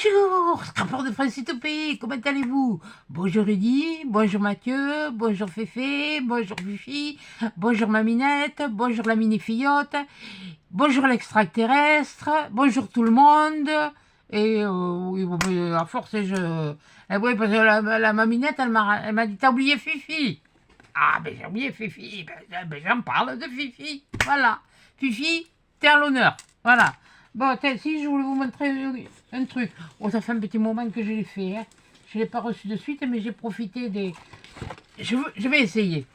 Bonjour, rapport de France au pays, comment allez-vous? Bonjour Rudy, bonjour Mathieu, bonjour Féfé, bonjour Fifi, bonjour Maminette, bonjour la mini-fillotte, bonjour l'extraterrestre, bonjour tout le monde. Et oui, bon, à force, oui, parce que la Maminette, elle m'a dit, t'as oublié Fifi. Ah, ben j'ai oublié Fifi, ben, j'en parle de Fifi, voilà. Fifi, t'es à l'honneur, voilà. Bon, si je voulais vous montrer un truc. Oh, ça fait un petit moment que je l'ai fait. Hein. Je ne l'ai pas reçu de suite, mais j'ai profité des... Je vais essayer.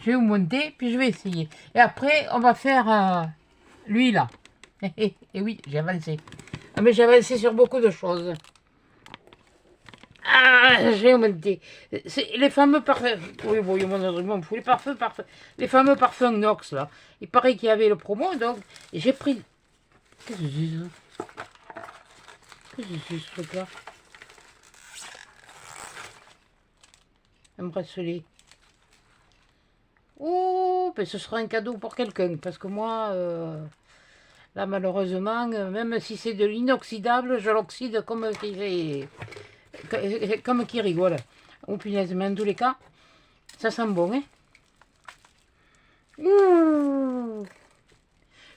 Je vais vous monter, puis je vais essayer. Et après, on va faire lui, là. Et oui, j'ai avancé. Ah, mais j'ai avancé sur beaucoup de choses. Ah, j'ai monté. C'est les fameux parfums. Oui, bon, il m'en fout. Les parfums. Les fameux parfums Nox, là. Il paraît qu'il y avait le promo, donc j'ai pris... Qu'est-ce que c'est ça? Qu'est-ce que c'est ce truc-là? Un bracelet. Oh, ben ce sera un cadeau pour quelqu'un. Parce que moi, là, malheureusement, même si c'est de l'inoxydable, je l'oxyde comme qui rigole. Oh punaise, mais en tous les cas, ça sent bon, hein? Ouh!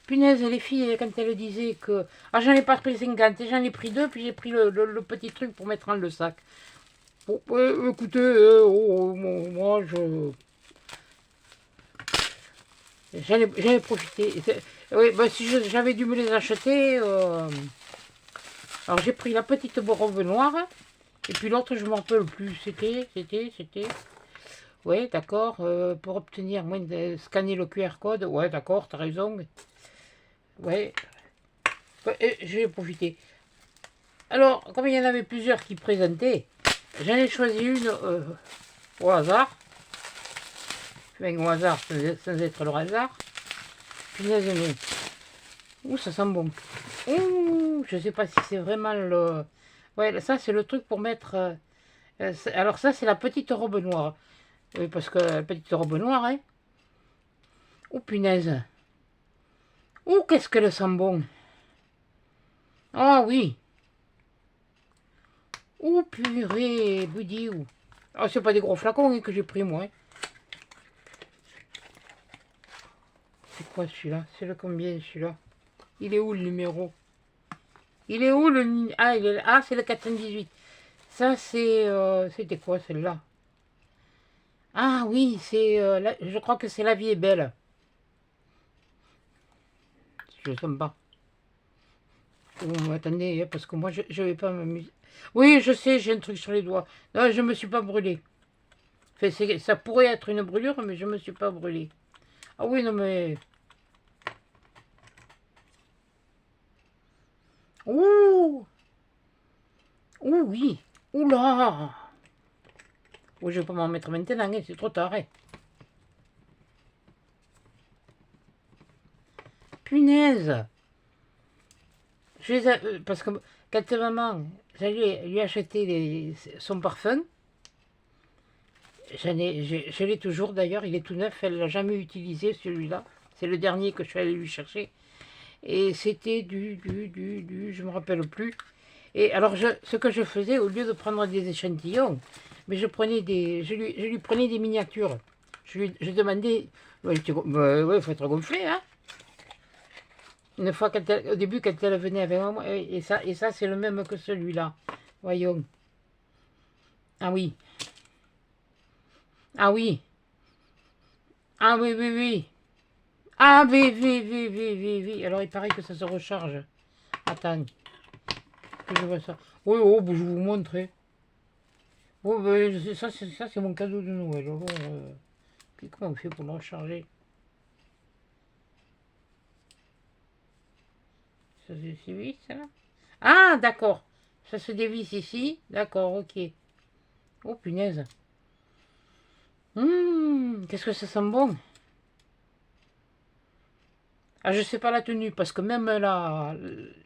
Punaise, les filles, quand elles disaient que... Ah, j'en ai pas pris 50, j'en ai pris 2, puis j'ai pris le petit truc pour mettre dans le sac. Bon, écoutez, moi, j'en ai profité. Oui, bah, si j'avais dû me les acheter... Alors, j'ai pris la petite robe noire, et puis l'autre, je ne m'en rappelle plus. C'était... Ouais, d'accord, pour obtenir moins de scanner le QR code. Ouais, d'accord, t'as raison. Ouais, j'ai profité. Alors, comme il y en avait plusieurs qui présentaient, j'en ai choisi une au hasard. Enfin, au hasard, sans être le hasard. Punaise, mais... Ouh, ça sent bon. Ouh, je sais pas si c'est vraiment le... Ouais, ça, c'est le truc pour mettre... alors ça, c'est la petite robe noire. Oui, parce que la petite robe noire, hein. Ouh, punaise. Ouh, qu'est-ce qu'elle sent bon. Ah oui. Ouh, purée, buddy. Ah, c'est pas des gros flacons hein, que j'ai pris, moi. Hein. C'est quoi celui-là? C'est le combien, celui-là? Il est où, le numéro? Il est où, le... Ah, ah c'est le 418. Ça, c'est... C'était quoi, celle-là? Ah oui, c'est... je crois que c'est La vie est belle. Je ne sens pas. Oh, attendez, hein, parce que moi, je vais pas m'amuser. Oui, je sais, j'ai un truc sur les doigts. Non, je me suis pas brûlé. Enfin, ça pourrait être une brûlure, mais je me suis pas brûlé. Ah oui, non, mais... Ouh! Ouh, oui! Oula! Oh, je vais pas m'en mettre maintenant, hein, c'est trop tard. Hein. Punaise! Parce que quand maman, j'allais lui acheter son parfum, je l'ai toujours d'ailleurs, il est tout neuf, elle l'a jamais utilisé celui-là. C'est le dernier que je suis allé lui chercher. Et c'était je me rappelle plus. Et alors, ce que je faisais, au lieu de prendre des échantillons, mais je lui prenais des miniatures. Je demandais, ouais, faut être gonflé, hein. Une fois, au début, quand elle venait avec moi, et ça c'est le même que celui-là. Voyons. Ah oui. Ah oui. Ah oui, oui, oui. Ah oui, oui, oui, oui, oui, oui. Alors, il paraît que ça se recharge. Attends. Que je vois ça. Oui, oh, je vais vous montrer. Oh, ben, ça, c'est mon cadeau de Noël. Alors, comment on fait pour le recharger? Ça se dévisse, ça là? Ah, d'accord. Ça se dévisse ici. D'accord, ok. Oh, punaise. Qu'est-ce que ça sent bon. Ah, je sais pas la tenue, parce que même là,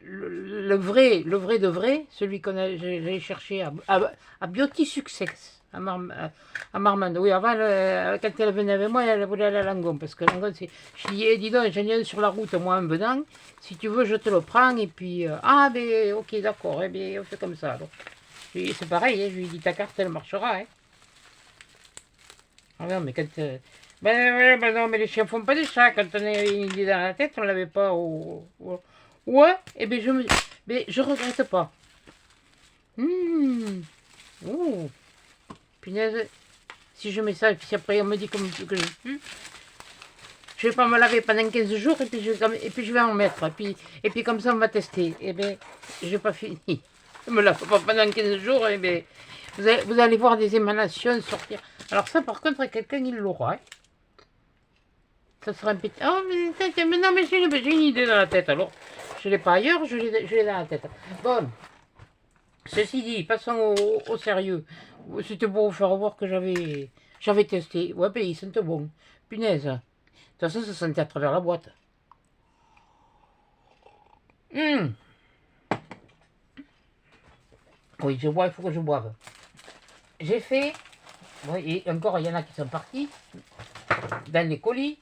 le vrai de vrai, celui qu'on j'allais chercher à Beauty Success. à Marmande. Oui, avant, quand elle venait avec moi, elle voulait aller à Langon. Parce que Langon, c'est. Je dis, dis donc, j'en ai un sur la route, moi, en venant. Si tu veux, je te le prends. Et puis, ah, ben, ok, d'accord. Eh bien, on fait comme ça. C'est pareil, hein, je lui dis, ta carte, elle marchera. Hein. Ah non, mais quand. Ben non, mais les chiens font pas des chats. Quand on a une idée dans la tête, on l'avait pas Ouais, et bien, mais je regrette pas. Ouh. Punaise, si je mets ça, et puis après on me dit que je pue, je vais pas me laver pendant 15 jours, et puis je vais en mettre. Et puis comme ça, on va tester. Et bien, j'ai pas fini. Je me lave pas pendant 15 jours, et bien, vous allez voir des émanations sortir. Alors ça, par contre, quelqu'un, il l'aura. Hein. Ça sera un petit... Oh, mais non, mais j'ai une idée dans la tête, alors. Je l'ai pas ailleurs, je l'ai dans la tête. Bon, ceci dit, passons au sérieux. C'était pour vous faire voir que j'avais testé. Ouais, ben ils sentent bons. Punaise. De toute façon, ça sentait à travers la boîte. Oui, je bois, il faut que je boive. J'ai fait... Oui, et encore, il y en a qui sont partis dans les colis.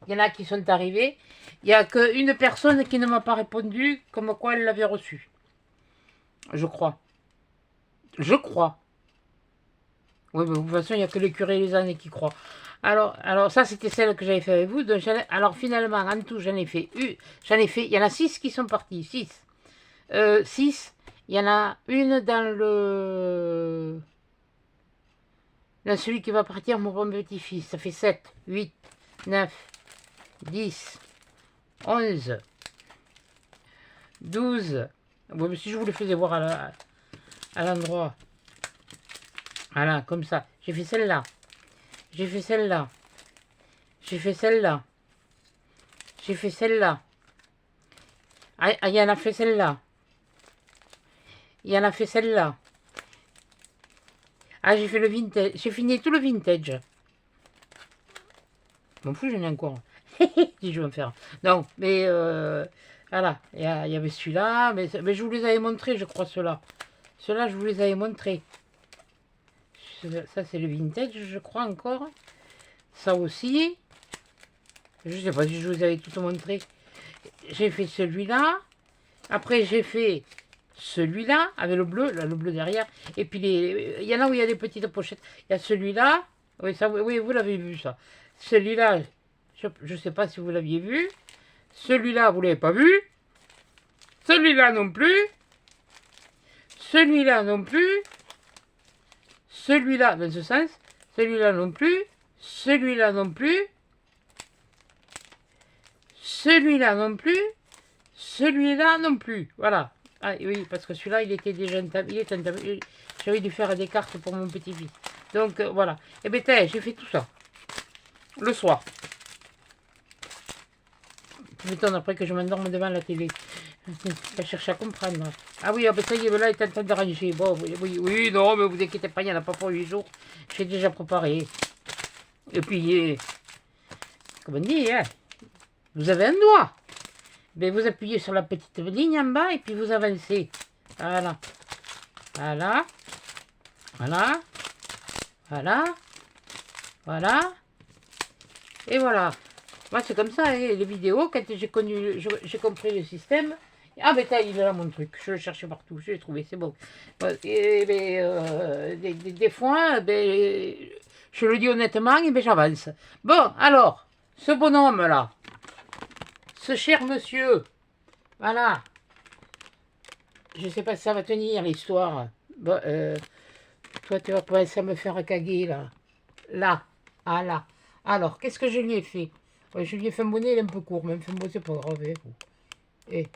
Il y en a qui sont arrivés. Il n'y a qu'une personne qui ne m'a pas répondu comme quoi elle l'avait reçu. Je crois. Je crois. Oui, mais de toute façon, il n'y a que les curés et les ânes qui croient. Alors ça, c'était celle que j'avais fait avec vous. Donc, alors, finalement, en tout, j'en ai fait une. Il y en a 6 qui sont partis. 6. 6. Il y en a une dans celui qui va partir, mon bon petit-fils. Ça fait 7, 8, 9, 10, 11, 12. Bon, mais si je vous le faisais voir à l'endroit. Voilà, comme ça. J'ai fait celle-là. J'ai fait celle-là. J'ai fait celle-là. J'ai fait celle-là. Ah, il y en a fait celle-là. Il y en a fait celle-là. Ah, j'ai fait le vintage. J'ai fini tout le vintage. M'en fous, j'en ai encore. Si je veux me faire. Non, mais voilà. Il y avait celui-là. Mais je vous les avais montrés, je crois, ceux-là. Ceux-là, je vous les avais montrés. Ça, c'est le vintage, je crois encore. Ça aussi. Je sais pas si je vous avais tout montré. J'ai fait celui-là. Après, j'ai fait celui-là, avec le bleu derrière. Et puis, il y en a où il y a des petites pochettes. Il y a celui-là. Oui, ça, oui, vous l'avez vu, ça. Celui-là, je ne sais pas si vous l'aviez vu. Celui-là, vous ne l'avez pas vu. Celui-là non plus. Celui-là non plus. Celui-là, dans ce sens. Celui-là non plus. Celui-là non plus. Celui-là non plus. Celui-là non plus. Voilà. Ah oui, parce que celui-là, il était déjà entamé. J'avais dû faire des cartes pour mon petit-fils. Donc, voilà. Et bien, j'ai fait tout ça. Le soir. Je m'étonne après que je m'endorme devant la télé. Je vais chercher à comprendre. Ah oui, ça y est, là, il est en train de ranger. Bon, oui, non, mais vous inquiétez pas, il n'y en a pas pour 8 jours. J'ai déjà préparé. Et puis, comme on dit, hein, vous avez un doigt. Mais vous appuyez sur la petite ligne en bas et puis vous avancez. Voilà. Voilà. Voilà. Voilà. Voilà. Et voilà. Moi, c'est comme ça, hein, les vidéos, quand j'ai compris le système. Ah, ben, il est là, mon truc. Je le cherchais partout. Je l'ai trouvé, c'est bon. Et, des fois, je le dis honnêtement, et j'avance. Bon, alors, ce bonhomme-là, ce cher monsieur, voilà. Je sais pas si ça va tenir, l'histoire. Bon, toi, tu vas commencer à me faire caguer, là. Là. Ah, là. Alors, qu'est-ce que je lui ai fait? Je lui ai fait un bonnet, il est un peu court, même fait un bonnet, c'est pas grave. Et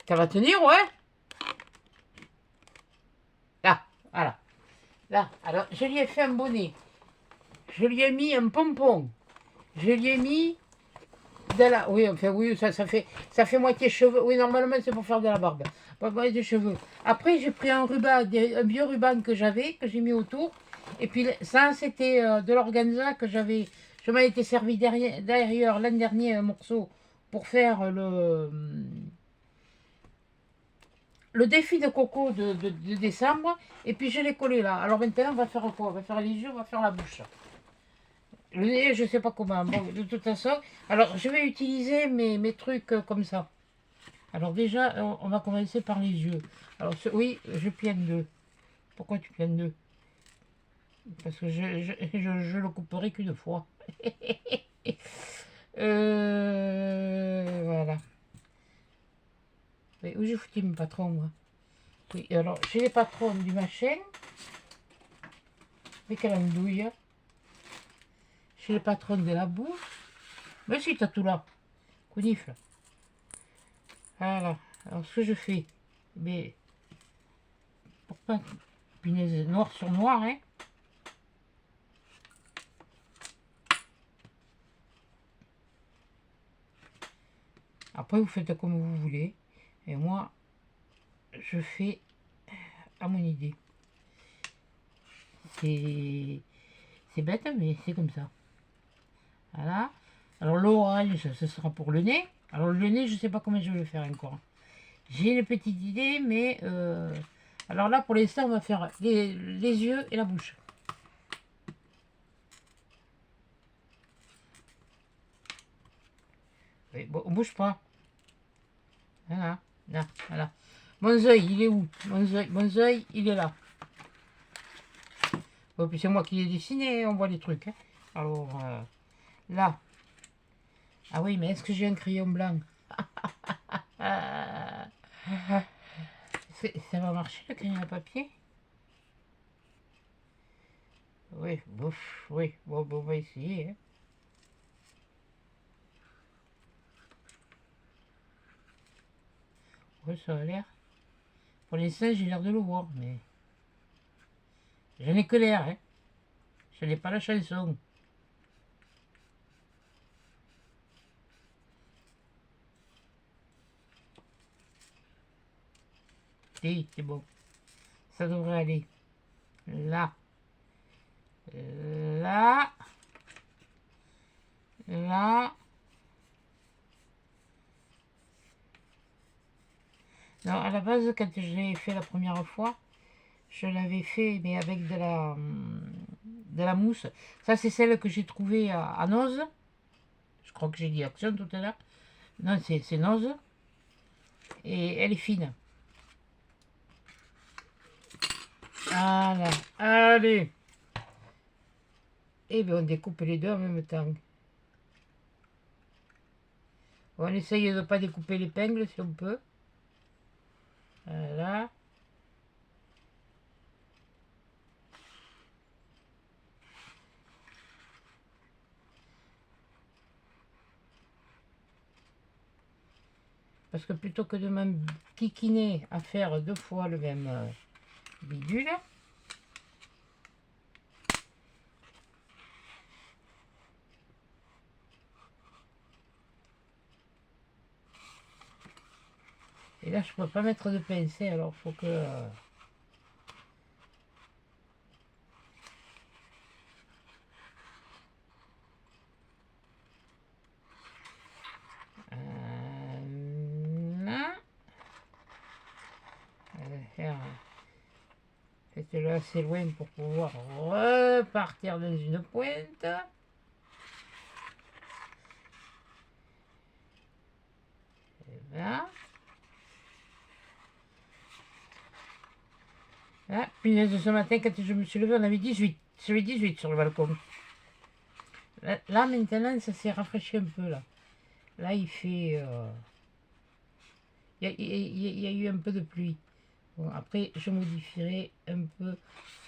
ça va tenir, ouais? Là, voilà. Là, alors, je lui ai fait un bonnet. Je lui ai mis un pompon. Je lui ai mis de la... Oui, enfin, oui, ça fait moitié cheveux. Oui, normalement, c'est pour faire de la barbe. Pas de cheveux. Après, j'ai pris un ruban, un vieux ruban que j'avais, que j'ai mis autour. Et puis, ça, c'était de l'organza que j'avais... Je m'en étais servi derrière l'an dernier un morceau pour faire le défi de Coco de décembre, et puis je l'ai collé là. Alors maintenant, on va faire quoi? On va faire les yeux, on va faire la bouche. Le nez, je sais pas comment. Bon, de toute façon, alors je vais utiliser mes trucs comme ça. Alors déjà, on va commencer par les yeux. Alors oui, je pienne deux. Pourquoi tu piennes deux? Parce que je le couperai qu'une fois. Voilà. Mais où j'ai foutu mes patrons, moi? Oui, alors, j'ai les patrons du machin. Les calandouilles. J'ai les patrons de la boue. Mais si, t'as tout là. Conifle. Voilà. Alors, ce que je fais, mais pour pas punaise, noir sur noir, hein. Après, vous faites comme vous voulez. Et moi, je fais à mon idée. C'est bête, mais c'est comme ça. Voilà. Alors, l'orange, ce sera pour le nez. Alors, le nez, je sais pas comment je vais le faire encore. J'ai une petite idée, mais... alors là, pour l'instant, on va faire les yeux et la bouche. Oui, bon, on bouge pas. Voilà. Là, voilà. Mon œil, il est où? Mon œil, il est là. Bon, puis c'est moi qui l'ai dessiné, on voit les trucs. Hein. Alors, là. Ah oui, mais est-ce que j'ai un crayon blanc? Ça va marcher, le crayon à papier? Oui, bouf, oui. Bon, on va essayer. Hein. Ouais, ça a l'air. Pour l'instant, j'ai l'air de le voir, mais... Je n'ai que l'air, hein. Je n'ai pas la chanson. Si, c'est bon. Ça devrait aller. Là. Là. Là. Non, à la base, quand je l'ai fait la première fois, je l'avais fait, mais avec de la mousse. Ça, c'est celle que j'ai trouvée à Noz. Je crois que j'ai dit Action tout à l'heure. Non, c'est Noz. Et elle est fine. Voilà. Allez. Et bien, on découpe les deux en même temps. On essaye de ne pas découper l'épingle si on peut. Voilà. Parce que plutôt que de m'enquiquiner à faire deux fois le même bidule, et là je peux pas mettre de pincée, alors faut que... là, faire... Faites-le assez loin pour pouvoir repartir dans une pointe. Et là. Ah, punaise, ce matin, quand je me suis levé, on avait 18. J'avais 18 sur le balcon. Là, maintenant, ça s'est rafraîchi un peu, là. Là, il fait... Il y a eu un peu de pluie. Bon, après, je modifierai un peu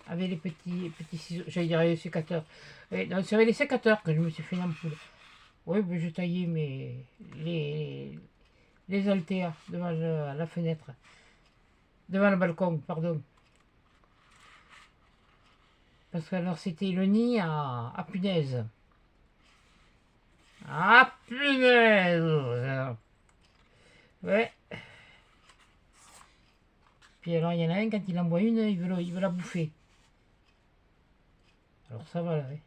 avec les petits ciseaux. J'allais dire les sécateurs. Non, c'est avec les sécateurs que je me suis fait une ampoule. Oui, mais je taillais les altéas devant la fenêtre. Devant le balcon, pardon. Parce que alors c'était le nid à punaise. Ah punaise! Ouais. Puis alors il y en a un, quand il en voit une, il veut la bouffer. Alors ça va là. Ouais.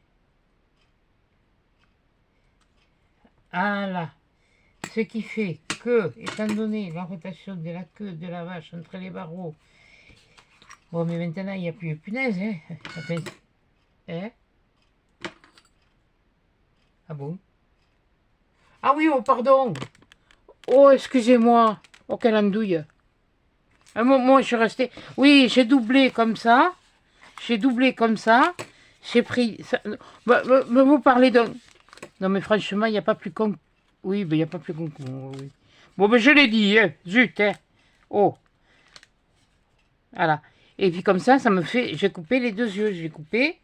Ah là. Ce qui fait que, étant donné la rotation de la queue de la vache entre les barreaux, bon, mais maintenant, il n'y a plus de punaise, hein. Enfin, hein? Ah bon? Ah oui, oh, pardon. Oh, excusez-moi. Oh, quelle andouille. Ah, moi, je suis resté. Oui, j'ai doublé comme ça. J'ai doublé comme ça. J'ai pris. Ça... vous parlez de. Non, mais franchement, il n'y a pas plus con. Oui, mais il n'y a pas plus con que moi, oui. Bon, ben je l'ai dit, hein. Zut, hein. Oh. Voilà. Et puis comme ça me fait. J'ai coupé les deux yeux. J'ai coupé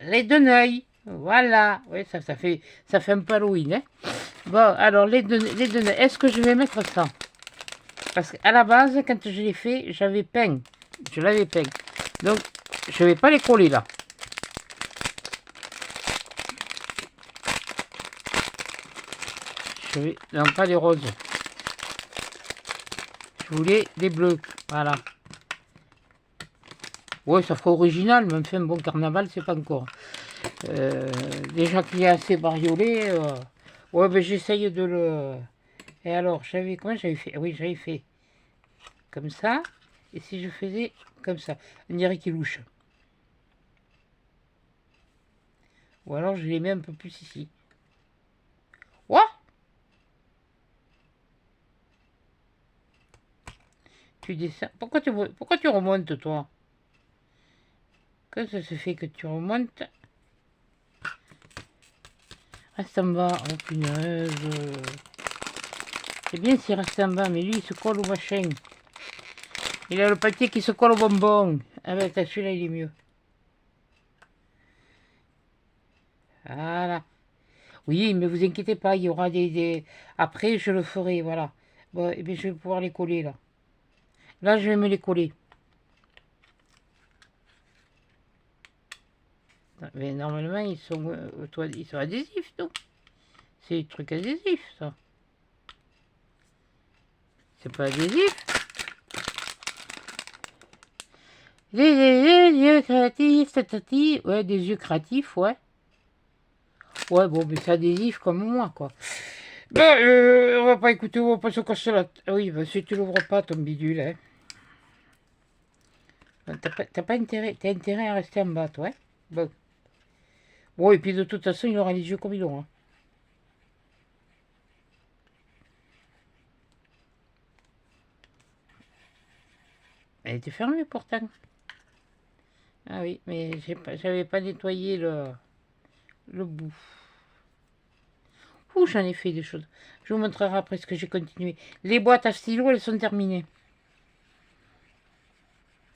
les deux œils. Voilà. Oui, ça fait un peu Halloween, hein. Bon, alors, les deux œils. Est-ce que je vais mettre ça? Parce qu'à la base, quand je l'ai fait, j'avais peint. Je l'avais peint. Donc, je ne vais pas les coller là. Je vais... Non, pas des roses. Je voulais des bleus. Voilà. Ouais, ça ferait original, mais enfin, bon, carnaval, c'est pas encore. Déjà qu'il est assez bariolé. Ouais, ben j'essaye de le... Et alors, comment j'avais fait? Oui, j'avais fait comme ça. Et si je faisais comme ça, on dirait qu'il louche. Ou alors, je les mets un peu plus ici. What? Tu descends. Pourquoi tu remontes, toi? Quand ça se fait que tu remontes? Reste en bas. Oh, punaise. C'est bien s'il reste en bas, mais lui, il se colle au machin. Il a le papier qui se colle au bonbon. Ah ben, celui-là, il est mieux. Voilà. Oui, mais vous inquiétez pas, il y aura des... Après, je le ferai, voilà. Bon, et bien, je vais pouvoir les coller, là. Là, je vais me les coller. Mais normalement, ils sont adhésifs, non? C'est des trucs adhésifs, ça. C'est pas adhésif. Les yeux créatifs, tatati. Ouais, des yeux créatifs, ouais. Ouais, bon, mais c'est adhésif comme moi, quoi. Ben, on va pas écouter, on va pas se casser la tête. Oui, ben, si tu l'ouvres pas, ton bidule, hein. T'as pas intérêt, t'as intérêt à rester en bas, toi, hein. Bon. Bon, et puis de toute façon, il aura les yeux comme ils ont, hein. Elle était fermée, pourtant. Ah oui, mais j'avais pas nettoyé le bout. Ouh, j'en ai fait des choses. Je vous montrerai après ce que j'ai continué. Les boîtes à stylo, elles sont terminées.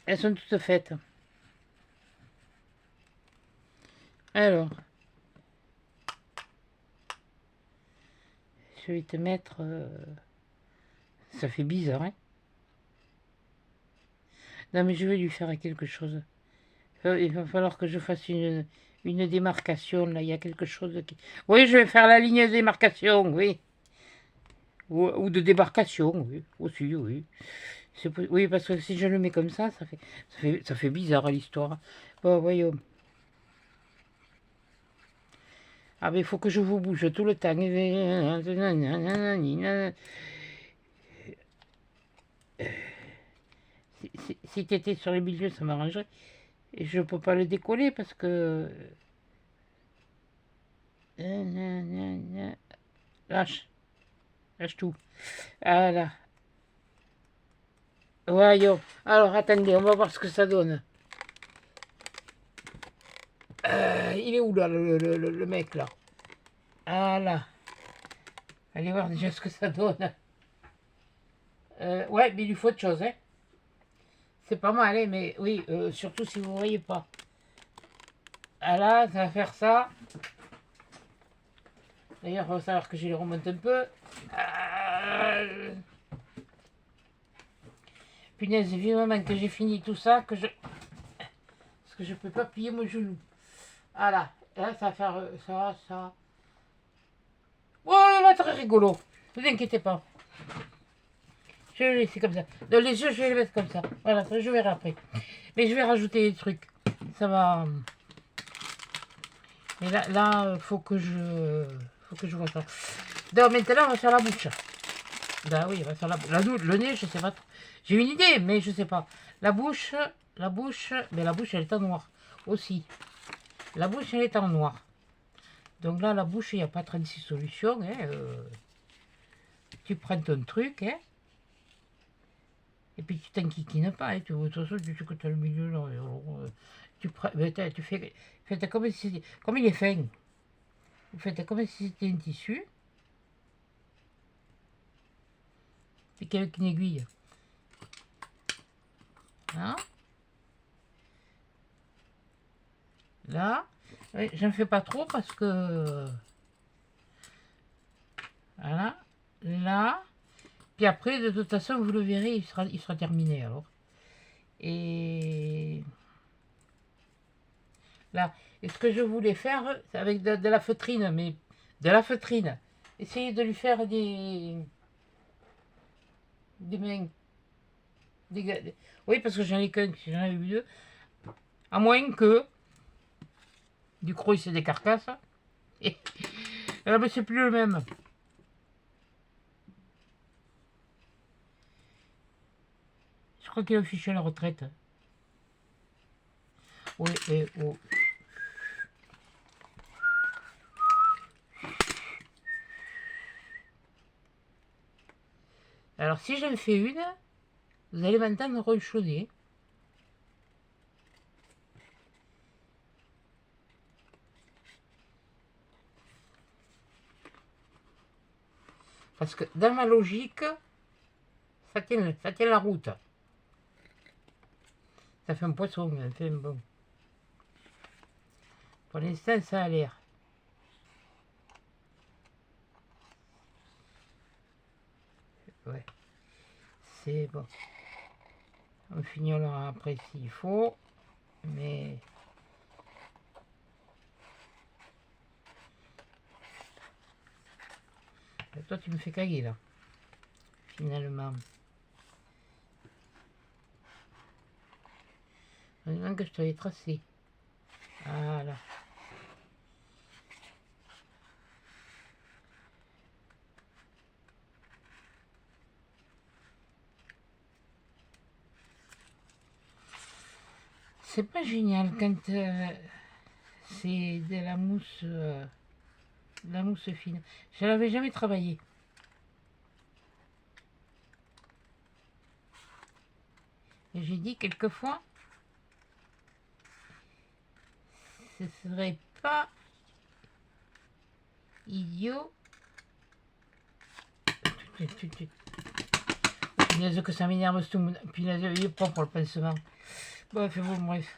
Elles sont toutes faites. Alors, je vais te mettre... Ça fait bizarre, hein? Non, mais je vais lui faire quelque chose. Il va falloir que je fasse une démarcation, là. Il y a quelque chose qui... Oui, je vais faire la ligne de démarcation, oui. Ou de débarcation, oui. Aussi, oui. Oui, parce que si je le mets comme ça, ça fait bizarre l'histoire. Bon, voyons. Ah, mais il faut que je vous bouge tout le temps. Si tu étais sur les milieux, ça m'arrangerait. Et je ne peux pas le décoller parce que... Lâche. Lâche tout. Voilà. Voyons. Alors, attendez, on va voir ce que ça donne. Il est où, là, le mec, là? Voilà. Allez voir déjà ce que ça donne. Ouais, mais il lui faut autre chose, hein. C'est pas mal, hein, mais oui, surtout si vous ne voyez pas. Voilà, ça va faire ça. D'ailleurs, il va savoir que je les remonte un peu. Punaise, vivement que j'ai fini tout ça, parce que je peux pas plier mon genou. Voilà, là, ça va faire ça. Oh, ça va être rigolo. Ne vous inquiétez pas. Je vais le laisser comme ça. Dans les yeux, je vais les mettre comme ça. Voilà, ça, je verrai après. Mais je vais rajouter des trucs. Ça va... Mais là, faut que je vois ça. Donc maintenant, on va faire la bouche. Bah oui, bah, sur le nez, je sais pas trop. J'ai une idée, mais je sais pas. Mais la bouche, elle est en noir aussi. La bouche, elle est en noir. Donc là, la bouche, il n'y a pas 36 solutions. Hein, tu prends ton truc, hein, et puis tu t'enquiquines pas. Hein, de toute façon, tu sais que tu as le milieu là. Tu, tu fais comme si comme il est fin. Vous faites comme si c'était un tissu. Puis qu'avec une aiguille. Hein, là, j'en fais pas trop parce que... Voilà. Là. Puis après, de toute façon, vous le verrez, il sera terminé alors. Et là. Et ce que je voulais faire, c'est avec de la feutrine, mais de la feutrine. Essayez de lui faire des mains. Oui, parce que j'en ai qu'un, j'en ai eu deux. À moins que du croix, c'est des carcasses. Et là, mais c'est plus le même. Je crois qu'il a fiché à la retraite. Oui, et oh. Alors, si j'en fais une, vous allez m'entendre ronchonner. Parce que dans ma logique, ça tient la route. Ça fait un poisson, mais enfin bon. Pour l'instant, ça a l'air. Ouais, c'est bon. On finira après s'il faut, mais... Toi, tu me fais caguer, là, finalement. Maintenant que je t'avais tracé. Voilà. C'est pas génial quand c'est de la mousse fine. Je l'avais jamais travaillé. Et j'ai dit quelquefois, ce serait pas idiot. Punaise que ça m'énerve ce tout. Punaise, il est propre le pincement. Bref, bon, bref.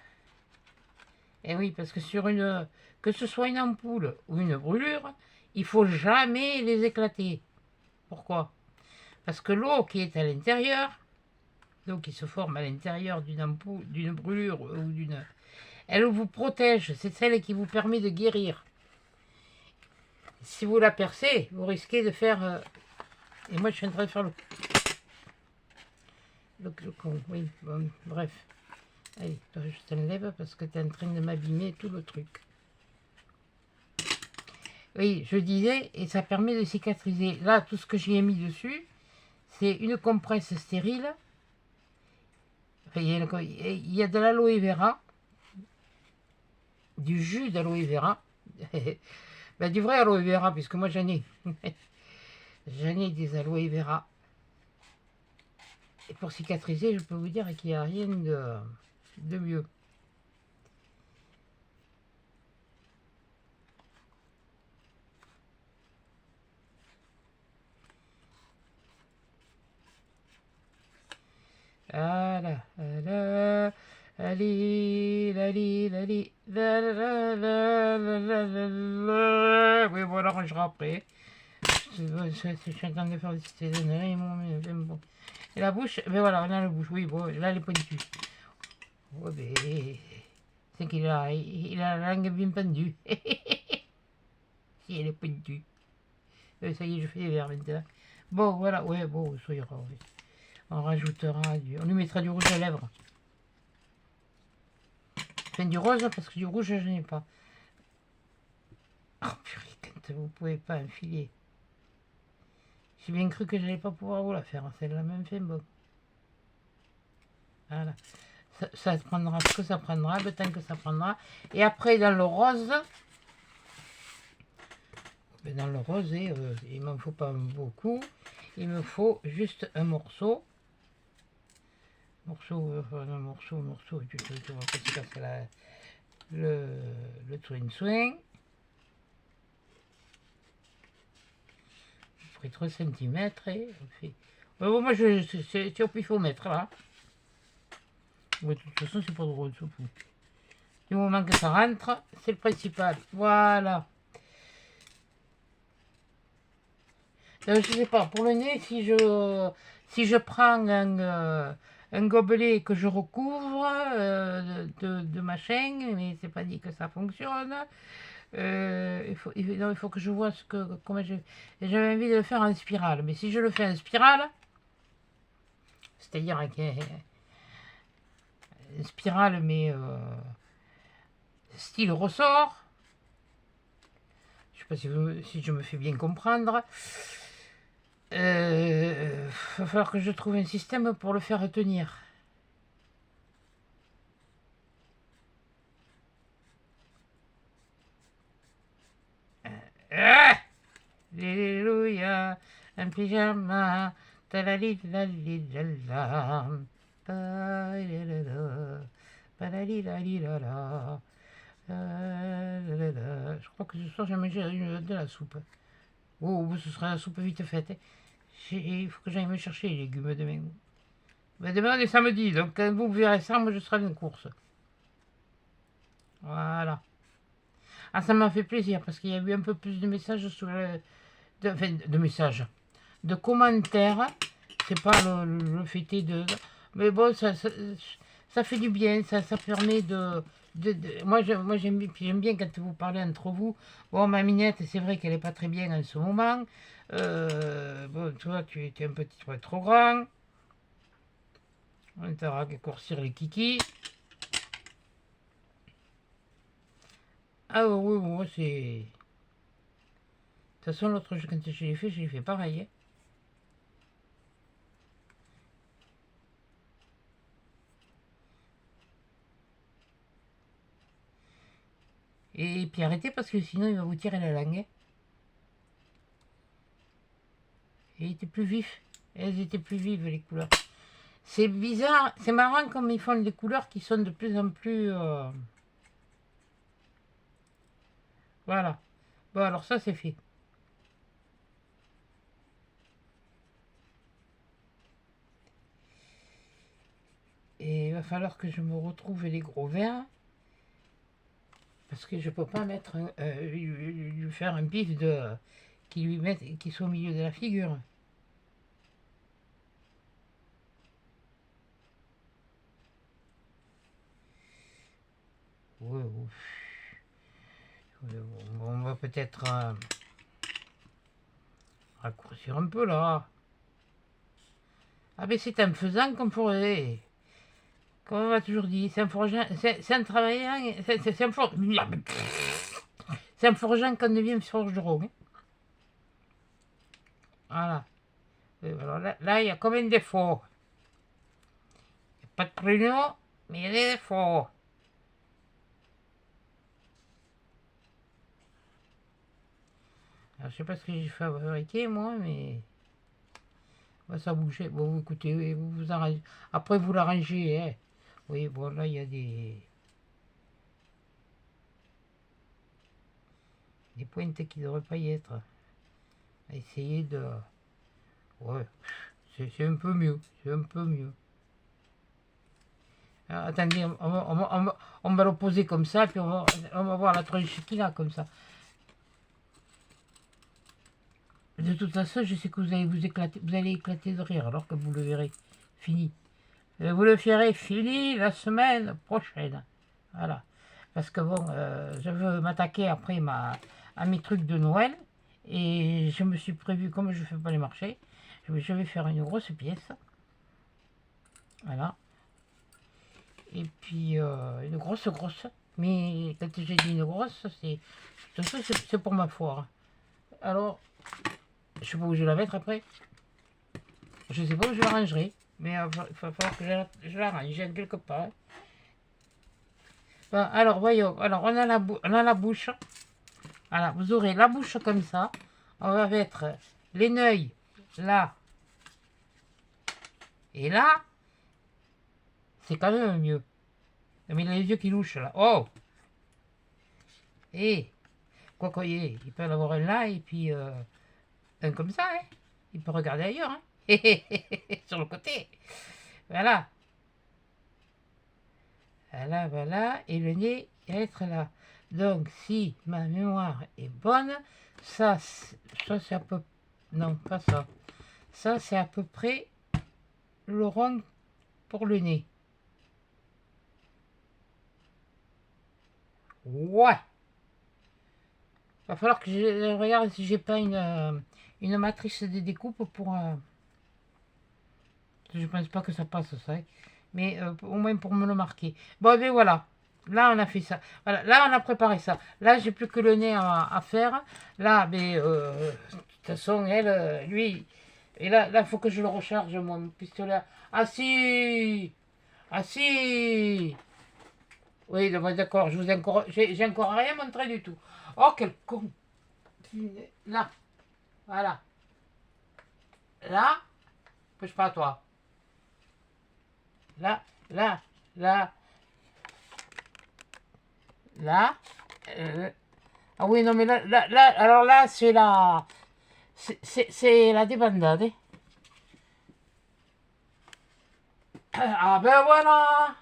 Et oui, parce que sur une... Que ce soit une ampoule ou une brûlure, il faut jamais les éclater. Pourquoi? Parce que l'eau qui est à l'intérieur, l'eau qui se forme à l'intérieur d'une ampoule, d'une brûlure ou d'une... Elle vous protège, c'est celle qui vous permet de guérir. Si vous la percez, vous risquez de faire... Et moi, je suis en train de faire le con, oui, bon, bref. Allez, je t'enlève parce que tu es en train de m'abîmer tout le truc. Oui, je disais, et ça permet de cicatriser. Là, tout ce que j'y ai mis dessus, c'est une compresse stérile. Enfin, il y a de l'aloe vera, du jus d'aloe vera, ben, du vrai aloe vera, puisque moi j'en ai. J'en ai des aloe vera. Et pour cicatriser, je peux vous dire qu'il n'y a rien de mieux. Voilà, voilà. Allez, allez, allez, la la la la la la la la. Oui, bon, on l'arrangera après. Je suis en train de faire des stéréoneries, mais bon. Et la bouche, ben voilà, on a la bouche, oui, bon, là, elle est pointue. Ouais, ben, c'est qu'il a, il a la langue bien pendue. Si, elle est pointue. Ça y est, je fais les verres maintenant. Bon, voilà, ouais, bon, ça ira, oui. On rajoutera on lui mettra du rouge à lèvres. Enfin, du rose, parce que du rouge, je n'ai pas. Oh purée, quand vous pouvez pas enfiler. J'ai bien cru que j'allais pas pouvoir vous la faire. Celle-là même fait bon. Voilà. Ça prendra ce que ça prendra, le temps que ça prendra. Et après, dans le rose, il m'en faut pas beaucoup. Il me faut juste un morceau. Morceau, tu vois que c'est le twin swing. Je ferai 3 cm et on fait. Moi, c'est au pifomètre là. Ouais, de toute façon, c'est pas drôle, ça fout. Du moment que ça rentre, c'est le principal. Voilà. Je sais pas, pour le nez, si je prends un gobelet que je recouvre de machin, mais c'est pas dit que ça fonctionne. Il faut que je vois comment j'avais envie de le faire en spirale. Mais si je le fais en spirale, c'est-à-dire une spirale, mais style ressort, je sais pas si je me fais bien comprendre. Va falloir que je trouve un système pour le faire tenir. Alléluia, un pyjama, talalilalilalala, palalilalilala, je crois que ce soir j'ai mangé de la soupe. Oh, ce sera la soupe vite faite. Il faut que j'aille me chercher les légumes demain. Ben demain on est samedi, donc quand vous verrez ça, moi je serai en course. Voilà. Ah, ça m'a fait plaisir parce qu'il y a eu un peu plus de messages sur de messages, de commentaires. C'est pas le fêté de. Mais bon, ça fait du bien, ça permet moi j'aime bien quand vous parlez entre vous. Bon, ma minette, c'est vrai qu'elle est pas très bien en ce moment. Bon, toi, tu étais un petit peu trop grand. On t'aura écourcir les kikis. Ah oui, moi c'est. De toute façon, l'autre jeu, quand je l'ai fait pareil. Hein. Et puis arrêtez parce que sinon il va vous tirer la langue. Hein. Et il était plus vif. Elles étaient plus vives les couleurs. C'est bizarre, c'est marrant comme ils font des couleurs qui sont de plus en plus. Voilà. Bon alors ça c'est fait. Et il va falloir que je me retrouve les gros verres. Parce que je peux pas mettre lui faire un pif qui soit au milieu de la figure. Ouais, on va peut-être raccourcir un peu là. Ah ben c'est en faisant qu'on pourrait. Comme on m'a toujours dit, c'est un forgeant, c'est un travaillant, c'est un forgeant. C'est un forgeant qu'on devient forgeron. Hein. Voilà. Alors là, il y a comme un défaut. Il n'y a pas de pruneau, mais il y a des défauts. Alors, je sais pas ce que j'ai fabriqué, moi, mais... Bah, ça bougeait. Bon, écoutez, vous arrangez. Après, vous l'arrangez, hein. Oui, bon, là, il y a des pointes qui ne devraient pas y être. On va essayer de... Ouais, c'est un peu mieux. C'est un peu mieux. Alors, attendez, on va le poser comme ça, puis on va voir la tranche qu'il a, comme ça. De toute façon, je sais que vous allez éclater de rire, alors que vous le verrez. Fini. Vous le verrez fini la semaine prochaine. Voilà. Parce que bon, je veux m'attaquer après à mes trucs de Noël. Et je me suis prévu, comme je ne fais pas les marchés, je vais faire une grosse pièce. Voilà. Et puis, une grosse. Mais quand j'ai dit une grosse, c'est pour ma foire. Alors, Je sais pas où je vais la mettre après. Je sais pas où je la rangerai. Mais il va falloir que je la range quelque part. Bon, alors, voyons. Alors, on a la bouche. Voilà, vous aurez la bouche comme ça. On va mettre les yeux là et là. C'est quand même mieux. Mais il a les yeux qui louchent là. Oh! Et quoi qu'il il peut en avoir un là et puis un comme ça. Hein. Il peut regarder ailleurs. Hein. Sur le côté. Voilà. Voilà, voilà. Et le nez va être là. Donc, si ma mémoire est bonne, ça c'est à peu... Non, pas ça. Ça, c'est à peu près le rond pour le nez. Ouais. Va falloir que je regarde si j'ai pas une matrice de découpe pour... je pense pas que ça passe ça. Hein. Mais au moins pour me le marquer. Bon, ben voilà. Là, on a fait ça. Voilà. Là, on a préparé ça. Là, j'ai plus que le nez à faire. Là, ben, de toute façon, elle, lui... Et là, il faut que je le recharge, mon pistolet. Ah si! Ah si! Oui, d'accord, je vous ai encore... J'ai encore rien montré du tout. Oh, quel con! Là, voilà. Là, bouge pas toi. Là, là, là, là. Ah oui, non, mais là, alors là, c'est la... C'est la débandade. Hein. Ah ben voilà!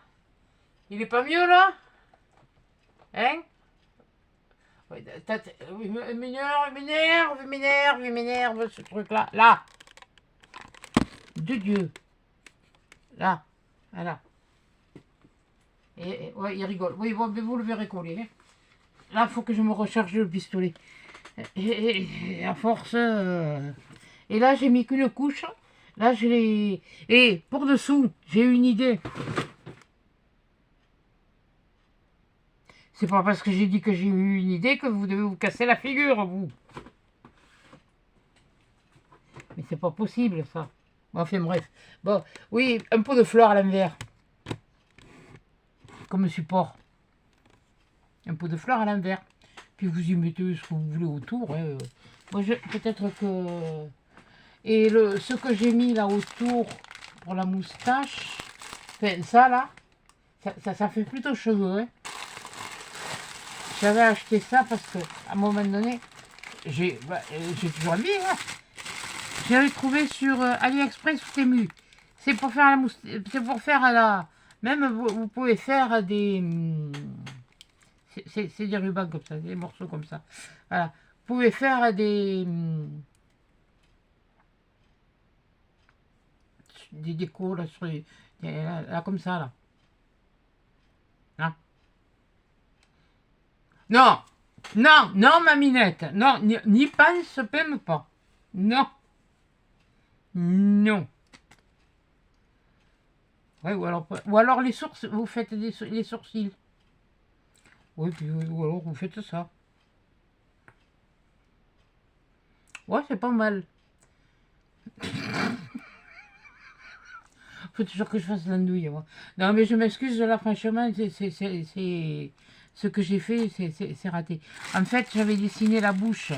Il est pas mieux là? Hein? Oui, il m'énerve, ce truc-là. Là! De Dieu! Là! Voilà. Et ouais, il rigole. Oui, bon, mais vous le verrez coller. Hein. Là, il faut que je me recharge le pistolet. Et à force... Et là, j'ai mis qu'une couche. Là, je l'ai... Et pour dessous, j'ai une idée. C'est pas parce que j'ai dit que j'ai eu une idée que vous devez vous casser la figure, vous. Mais c'est pas possible, ça. Enfin, bref. Bon, oui, un pot de fleurs à l'envers. Comme support. Un pot de fleurs à l'envers. Puis vous y mettez ce que vous voulez autour. Hein. Moi, peut-être que... Et ce que j'ai mis là autour pour la moustache, enfin, ça là, ça fait plutôt cheveux. Hein. J'avais acheté ça parce que à un moment donné, j'ai toujours mis. Hein. J'avais trouvé sur AliExpress ou Temu. C'est pour faire la moustache, c'est pour faire la. Même vous pouvez faire des. C'est des rubans comme ça, des morceaux comme ça. Voilà. Vous pouvez faire des décos là, là, comme ça là. Là. Non, non, non, ma minette. Non, n'y pense même pas. Non, non. Ouais, ou alors les sourcils, vous faites les sourcils. Oui, puis, ou alors vous faites ça. Ouais, c'est pas mal. Faut toujours que je fasse l'andouille, moi. Non, mais je m'excuse, là, franchement, ce que j'ai fait, c'est raté. En fait, j'avais dessiné la bouche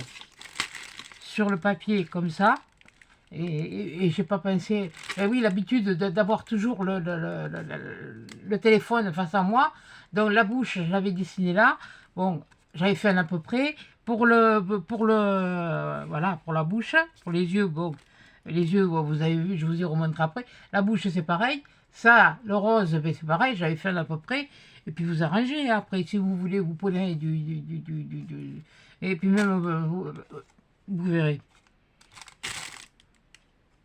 sur le papier, comme ça. Et j'ai pas pensé... Eh oui, l'habitude d'avoir toujours le téléphone face à moi. Donc, la bouche, je l'avais dessinée là. Bon, j'avais fait un à peu près. Voilà, pour la bouche, pour les yeux, bon... Les yeux, bon, vous avez vu, je vous y remontre après. La bouche, c'est pareil. Ça, le rose, ben, c'est pareil. J'avais fait un à peu près. Et puis, vous arrangez. Après, si vous voulez, vous prenez et puis même, vous verrez.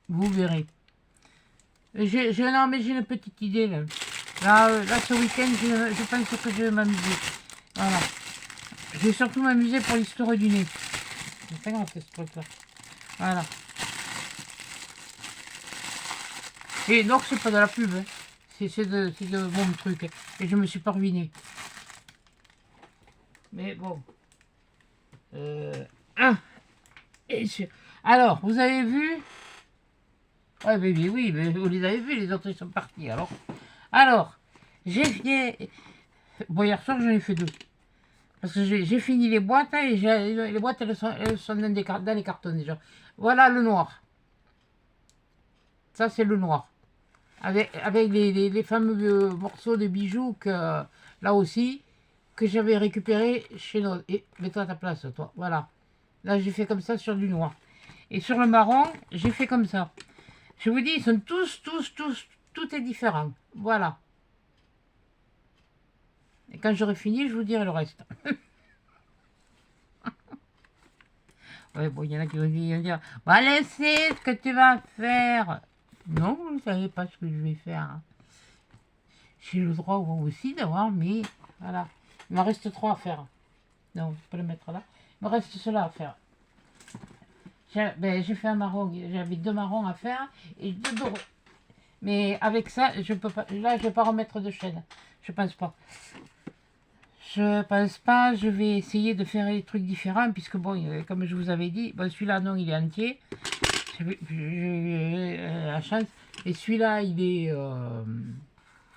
Vous verrez. Non, mais j'ai une petite idée, là. Là ce week-end, je pense que je vais m'amuser. Voilà. Je vais surtout m'amuser pour l'histoire du nez. C'est pas grave, ce truc-là. Voilà. Et donc, c'est pas de la pub. Hein. C'est de mon truc. Et je me suis pas ruiné. Mais bon. Alors, vous avez vu? Ouais, mais oui, mais vous les avez vus, les autres ils sont partis. Alors, j'ai fait. Bon, hier soir j'en ai fait deux. Parce que j'ai fini les boîtes hein, et les boîtes elles sont dans les cartons déjà. Voilà le noir. Ça c'est le noir. Avec les fameux morceaux de bijoux que là aussi que j'avais récupéré chez nous. Et mets-toi à ta place, toi. Voilà. Là j'ai fait comme ça sur du noir. Et sur le marron, j'ai fait comme ça. Je vous dis, ils sont tous, tout est différent. Voilà. Et quand j'aurai fini, je vous dirai le reste. Ouais, bon, il y en a qui vont dire, bah laissez ce que tu vas faire. Non, vous ne savez pas ce que je vais faire. J'ai le droit aussi d'avoir, mais voilà. Il me reste 3 à faire. Non, je peux le mettre là. Il me reste cela à faire. J'ai fait un marron, j'avais 2 marrons à faire et 2 dorés. Mais avec ça, je peux pas. Là, je vais pas remettre de chaîne. Je pense pas. Je pense pas. Je vais essayer de faire des trucs différents puisque bon, comme je vous avais dit, bon celui-là non, il est entier. J'ai la chance. Et celui-là, il est. Là,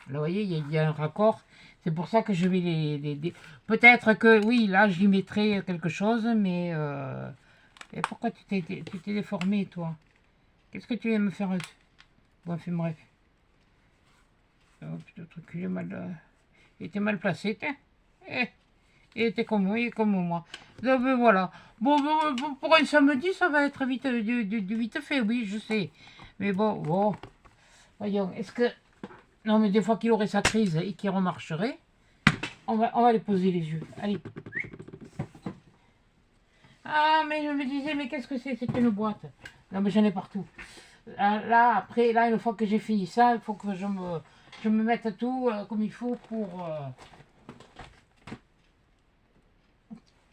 vous voyez, il y a un raccord. C'est pour ça que je vais peut-être que oui, là, j'y mettrai quelque chose, mais. Et pourquoi tu t'es déformé, toi? Qu'est-ce que tu viens me faire? Bon, enfin, bref. Oh, putain, le truc, il était mal placé, tiens. Eh, il était comme moi, il est comme moi. Donc, voilà. Bon, pour un samedi, ça va être vite, vite fait, oui, je sais. Mais bon. Voyons, est-ce que... Non, mais des fois qu'il aurait sa crise et qu'il remarcherait, on va les poser les yeux. Allez. Ah, mais je me disais, mais qu'est-ce que c'est? C'est une boîte. Non, mais j'en ai partout. Là, après, là, une fois que j'ai fini ça, il faut que je me mette tout comme il faut pour...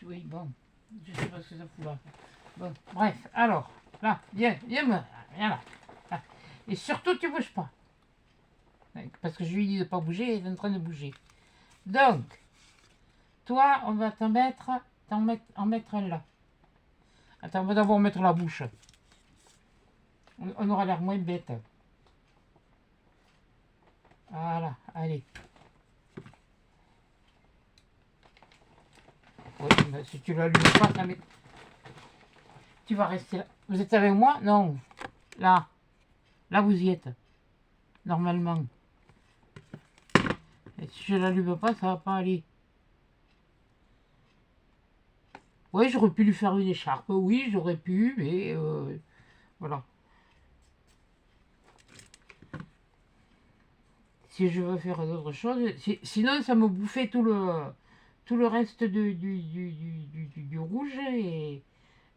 Oui, bon. Je sais pas ce que ça fout là. Bon, bref, alors, là, viens là. Là. Et surtout, tu bouges pas. Parce que je lui ai dit de ne pas bouger, il est en train de bouger. Donc, toi, on va en mettre là. Attends, on va d'abord mettre la bouche. On aura l'air moins bête. Voilà, allez. Oui, mais si tu l'allumes pas, ça met... Tu vas rester là. Vous êtes avec moi? Non. Là. Là, vous y êtes. Normalement. Et si je l'allume pas, ça va pas aller. Oui, j'aurais pu lui faire une écharpe. Oui, j'aurais pu, mais voilà. Si je veux faire d'autres choses, sinon ça me bouffait tout le reste du rouge. Et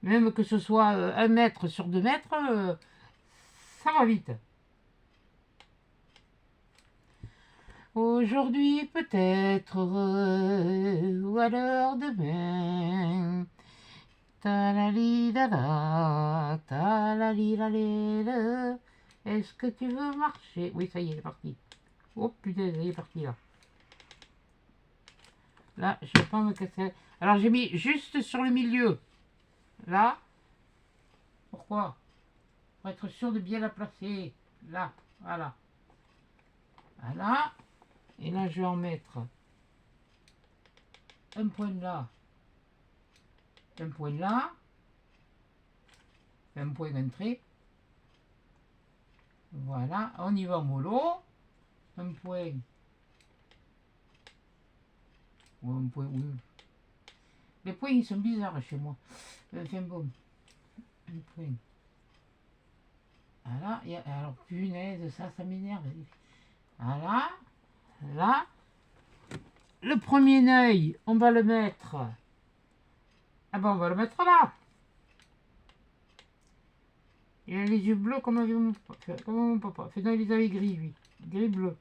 même que ce soit 1 mètre sur 2 mètres, ça va vite. Aujourd'hui peut-être, ou alors demain. Ta-la-li-la-la, ta-la-li-la-li-la. Est-ce que tu veux marcher? Oui, ça y est, c'est parti. Oh putain, ça y est parti là. Là, je vais pas me casser. Alors j'ai mis juste sur le milieu. Là. Pourquoi? Pour être sûr de bien la placer. Là, voilà. Voilà. Et là, je vais en mettre un point là. Un point là. Un point entrée. Voilà. On y va mollo. Un point. Ou un point, oui. Les points, ils sont bizarres chez moi. Enfin bon. Un point. Voilà. Et alors, punaise, ça m'énerve. Voilà. Là. Le premier œil, on va le mettre. Ah ben, on va le mettre là. Il a les yeux bleus comme mon papa. Fait non, il les avait gris, lui. Gris bleu.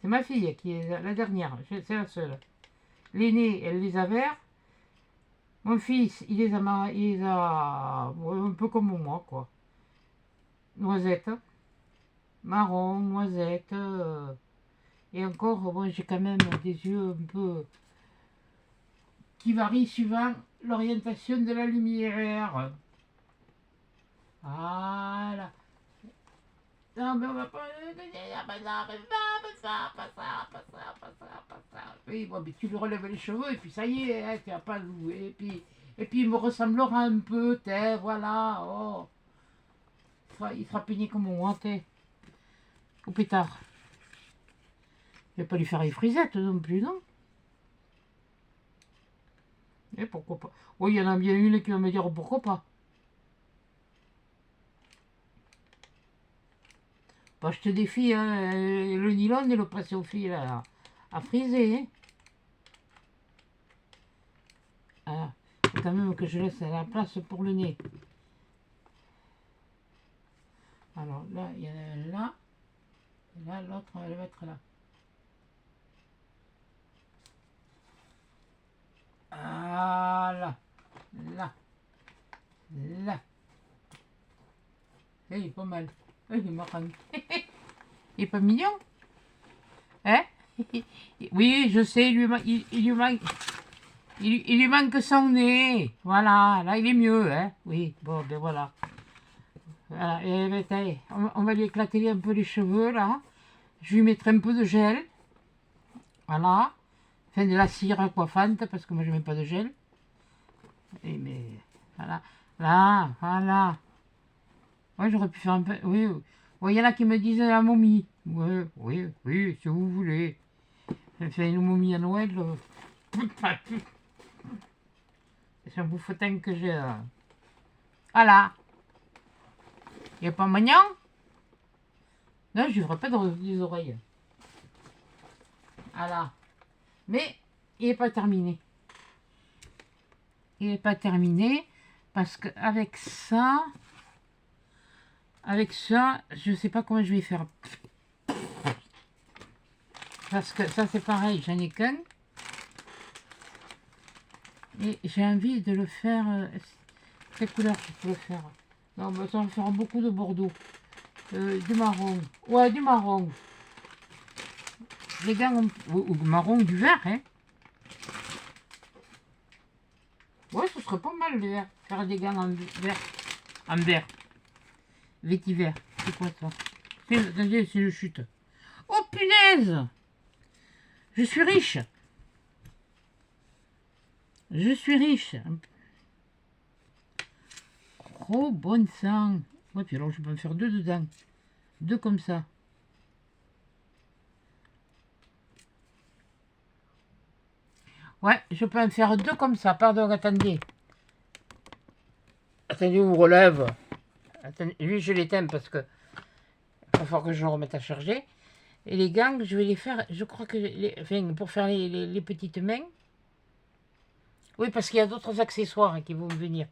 C'est ma fille qui est la dernière. C'est la seule. L'aînée, elle les a verts. Mon fils, il les a un peu comme moi, quoi. Noisette. Marron, noisette. Et encore, bon, j'ai quand même des yeux un peu qui varient suivant l'orientation de la lumière. Voilà. Non, mais on va pas... Pas ça, pas ça, pas ça, pas ça, pas ça, pas ça. Oui, bon, mais tu lui relèves les cheveux et puis ça y est, hein, tu vas pas louer. Et puis il me ressemblera un peu, t'es, voilà, oh. Il sera peigné comme moi, t'es. Au pétard. Je vais pas lui faire les frisettes non plus, non? Et pourquoi pas? Oui, il y en a bien une qui va me dire pourquoi pas. Bah, je te défie, hein, le nylon et le pressé au fil à friser. Hein. Ah, faut quand même que je laisse la place pour le nez. Alors là, il y en a un là. Et là, l'autre, on va le mettre là. Voilà. Là. Là. Il est pas mal. Il est marrant. Il est pas mignon? Hein? Oui, je sais, il lui manque son nez. Voilà, là, il est mieux, hein? Oui, bon, ben voilà. Voilà, et ben, on va lui éclater un peu les cheveux, là. Je lui mettrai un peu de gel. Voilà. Enfin, de la cire coiffante, parce que moi, je mets pas de gel. Et mais, voilà. Là, voilà. Ouais, j'aurais pu faire un peu... Oui, oui. Ouais, il y en a qui me disent la momie. Ouais, oui, oui, si vous voulez. J'ai fait une momie à Noël. C'est un bouffotin que j'ai. Voilà. Il n'est pas mignon? Non, je ne ferai pas des oreilles. Voilà. Mais il n'est pas terminé. Il n'est pas terminé parce qu'avec ça, je ne sais pas comment je vais faire. Parce que ça, c'est pareil, j'en ai qu'un. Et j'ai envie de le faire. Quelle couleur je peux le faire? Non, bah, ça va faire beaucoup de bordeaux. Du marron. Ouais, du marron. Les gants, ou marron, du vert, hein. Ouais, ce serait pas mal, le vert. Faire des gants en vert. En vert. Vétiver. C'est quoi ça? Attendez, c'est une chute. Oh, punaise! Je suis riche. Je suis riche. Oh, bonne sang. Ouais, puis alors je peux en faire deux dedans. Deux comme ça. Ouais, je peux en faire deux comme ça. Pardon, attendez. Attendez, on relève. Attendez, lui, je l'éteins parce que il va falloir que je le remette à charger. Et les gants, je vais les faire, je crois que, enfin, pour faire les petites mains. Oui, parce qu'il y a d'autres accessoires qui vont venir.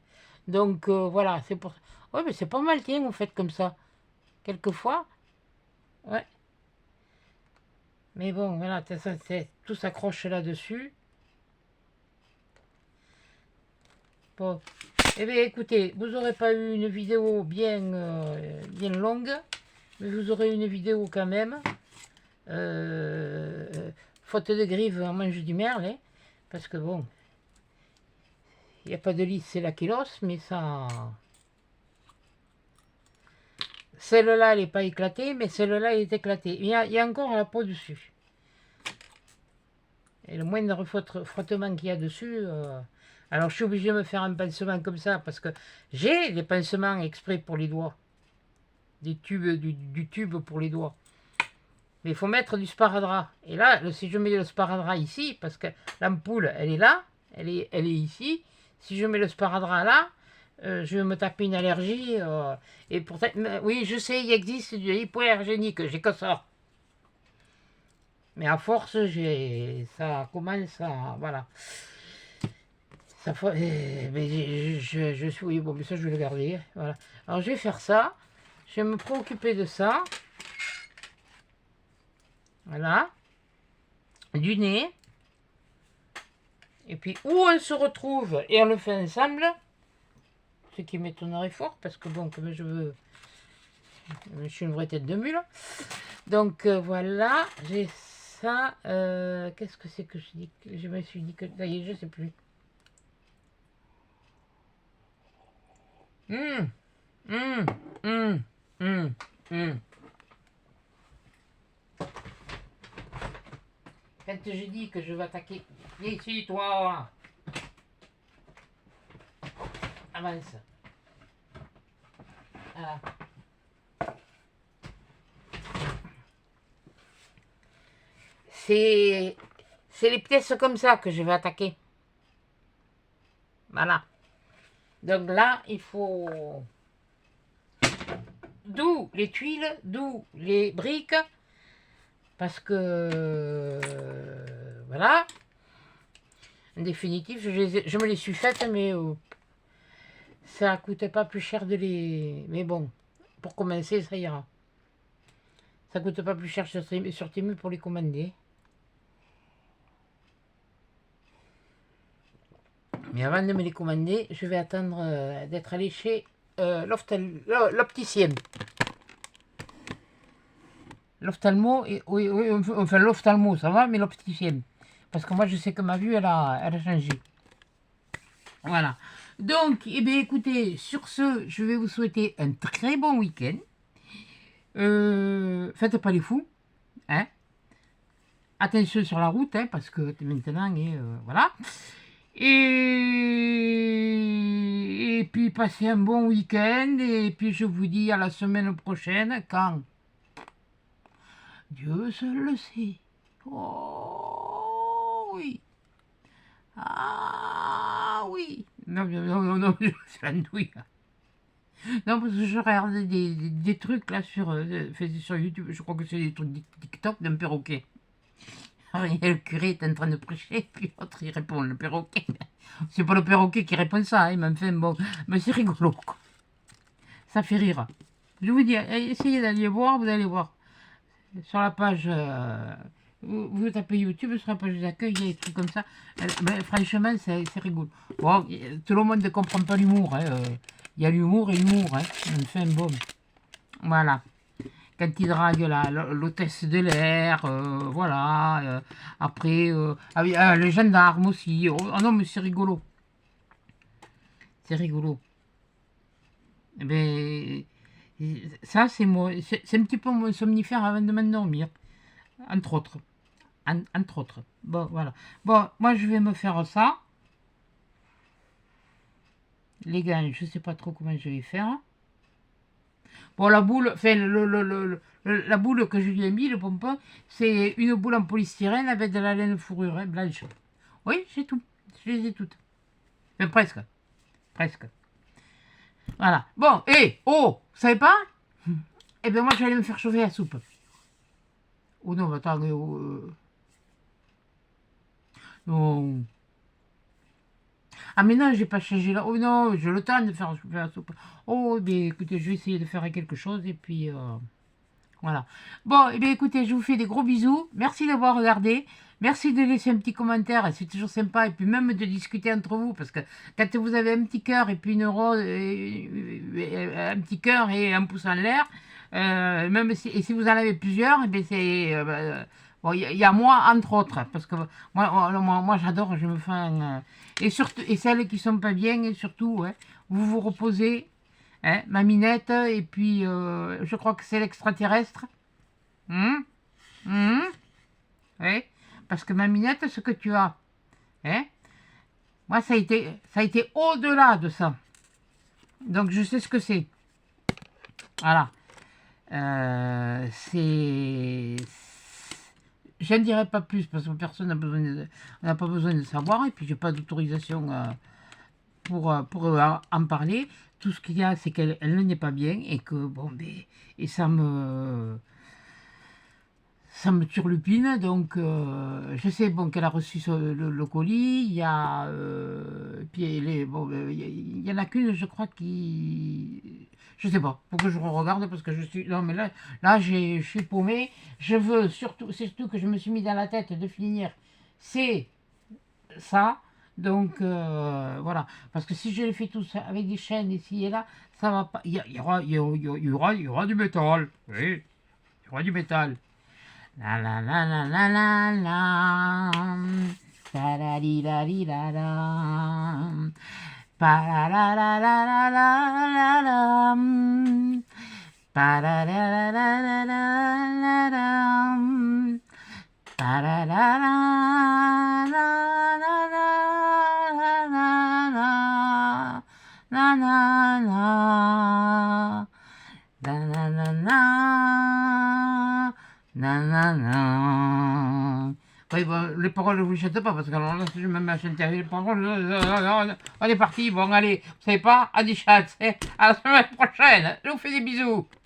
Donc, voilà, c'est pour... Oui, mais c'est pas mal, tiens, vous faites comme ça. Quelquefois. Ouais. Mais bon, voilà, ça, tout s'accroche là-dessus. Bon. Eh bien, écoutez, vous n'aurez pas eu une vidéo bien, bien longue, mais vous aurez une vidéo quand même. Faute de grive, on mange du merle, hein, parce que bon, il n'y a pas de lisse, c'est la kilos, mais ça... Celle-là, elle n'est pas éclatée, mais celle-là, elle est éclatée. Il y a encore la peau dessus. Et le moindre frottement qu'il y a dessus... Alors, je suis obligé de me faire un pansement comme ça, parce que j'ai des pansements exprès pour les doigts. Des tubes, du tube pour les doigts. Mais il faut mettre du sparadrap. Et là, si je mets le sparadrap ici, parce que l'ampoule, elle est là, elle est ici. Si je mets le sparadrap là, je vais me taper une allergie. Et pourtant, oui, je sais, il existe du hypoallergénique, j'ai que ça. Mais à force, ça commence à... Voilà. Ça, mais je suis... Oui, bon, mais ça, je vais le garder. Voilà. Alors, je vais faire ça. Je vais me préoccuper de ça. Voilà. Du nez. Et puis, où on se retrouve et on le fait ensemble, ce qui m'étonnerait fort, parce que bon, comme je suis une vraie tête de mule. Donc, voilà, j'ai ça. Qu'est-ce que c'est que je dis? Je me suis dit que... Ça y est, je sais plus. Hum, hum, hum, hum. Quand je dis que je vais attaquer... Viens ici, toi. Avance. Voilà. C'est les pièces comme ça que je vais attaquer. Voilà. Donc là, il faut... D'où les tuiles, d'où les briques. Parce que... voilà. En définitive, je me les suis faites, mais ça ne coûtait pas plus cher de les... Mais bon, pour commencer, ça ira. Ça ne coûte pas plus cher sur Temu pour les commander. Mais avant de me les commander, je vais attendre d'être allé chez l'opticien. L'ophtalmo, oui, oui, enfin l'ophtalmo, ça va, mais l'opticien. Parce que moi, je sais que ma vue, elle a changé. Voilà. Donc, eh bien, écoutez, sur ce, je vais vous souhaiter un très bon week-end. Faites pas les fous, hein. Attention sur la route, hein, parce que maintenant, voilà. Et puis, passez un bon week-end. Et puis, je vous dis à la semaine prochaine, quand Dieu seul le sait. Oh, oui. Ah, oui. Non, non, non, non, c'est la douille. Non, parce que je regarde des trucs là sur YouTube, je crois que c'est des trucs TikTok d'un perroquet. Alors, le curé est en train de prêcher, puis l'autre il répond, le perroquet. C'est pas le perroquet qui répond ça, hein, mais enfin bon, mais c'est rigolo, quoi. Ça fait rire. Je vous dis, essayez d'aller voir, vous allez voir. Sur la page, vous tapez YouTube, sur la page d'accueil, il y a des trucs comme ça. Mais franchement, c'est rigolo. Bon, tout le monde ne comprend pas l'humour, hein. Il y a l'humour et l'humour, hein. Enfin, bon. Voilà. Quand il drague l'hôtesse de l'air, voilà. Après, ah oui, le gendarme aussi. Oh, oh non, mais c'est rigolo. C'est rigolo. Eh ben, ça, c'est un petit peu mon somnifère avant de m'endormir. Entre autres. Entre autres. Bon, voilà. Bon, moi, je vais me faire ça. Les gars, je sais pas trop comment je vais faire. Bon, la boule, enfin, la boule que je lui ai mis, le pompon, c'est une boule en polystyrène avec de la laine fourrure, hein, blanche. Oui, c'est tout. Je les ai toutes. Enfin, presque. Presque. Voilà. Bon, oh, vous savez pas? Eh bien, moi, j'allais me faire chauffer la soupe. Oh non, attends, non. Ah mais non, j'ai pas changé là. Oh non, j'ai le temps de faire la soupe. Oh, bien écoutez, je vais essayer de faire quelque chose et puis voilà. Bon, et bien écoutez, je vous fais des gros bisous. Merci d'avoir regardé. Merci de laisser un petit commentaire, c'est toujours sympa. Et puis même de discuter entre vous, parce que quand vous avez un petit cœur et puis une rose, un petit cœur et un pouce en l'air, même si, et si vous en avez plusieurs, et bien c'est... bon, il y a moi entre autres, parce que moi j'adore, je me fais et surtout, et celles qui sont pas bien, et surtout, ouais, vous vous reposez, hein, ma minette, et puis je crois que c'est l'extraterrestre. Hum, hum, ouais, parce que ma minette, ce que tu as, hein, moi ça a été au-delà de ça. Donc je sais ce que c'est. Voilà. Je ne dirai pas plus parce que personne n'a pas besoin de savoir et puis j'ai pas d'autorisation pour en parler. Tout ce qu'il y a, c'est qu'elle n'est pas bien et que bon, et ça me turlupine. Donc je sais bon qu'elle a reçu le colis. Il y a puis bon, il y en a qu'une, je crois qui, je sais pas, faut que je regarde parce que je suis... Non mais là je suis paumé. C'est surtout que je me suis mis dans la tête de finir. C'est ça. Donc voilà. Parce que si je les fais tous avec des chaînes ici et là, ça va pas. Il y aura du métal. Oui, il y aura du métal. La la la la la la la. La la li la li la la. Pa la la la la la la la la. Pa la la la la la la la la. Pa la la la la la la la la. Na na na. Na na na na. Na na na. Oui, bon, les paroles, je vous les chante pas parce que alors là, si je me mets à chanter les paroles, on est parti. Bon, allez, vous savez pas, à des chats, à la semaine prochaine. Je vous fais des bisous.